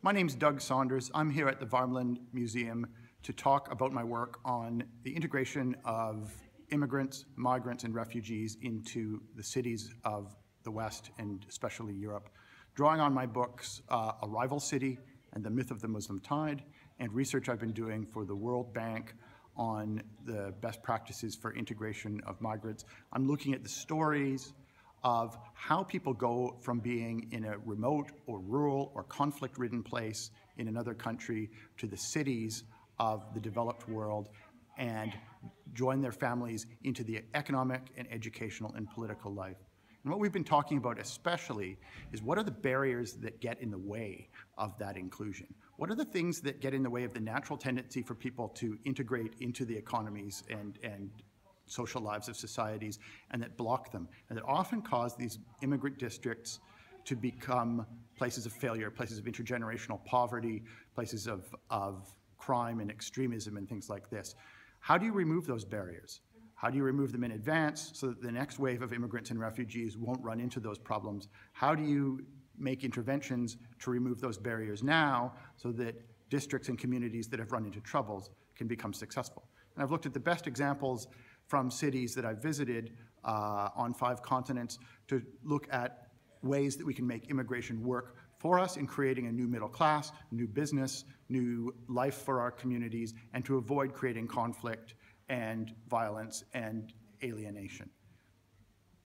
My name's Doug Saunders. I'm here at the Värmland Museum to talk about my work on the integration of immigrants, migrants, and refugees into the cities of the West and especially Europe, drawing on my books, Arrival City and the Myth of the Muslim Tide, and research I've been doing for the World Bank on the best practices for integration of migrants. I'm looking at the stories of how people go from being in a remote or rural or conflict-ridden place in another country to the cities of the developed world and join their families into the economic and educational and political life. And what we've been talking about especially is what are the barriers that get in the way of that inclusion? What are the things that get in the way of the natural tendency for people to integrate into the economies and social lives of societies, and that block them, and that often cause these immigrant districts to become places of failure, places of intergenerational poverty, places of crime and extremism and things like this. How do you remove those barriers? How do you remove them in advance so that the next wave of immigrants and refugees won't run into those problems? How do you make interventions to remove those barriers now so that districts and communities that have run into troubles can become successful? And I've looked at the best examples from cities that I've visited on 5 continents to look at ways that we can make immigration work for us in creating a new middle class, new business, new life for our communities, and to avoid creating conflict and violence and alienation.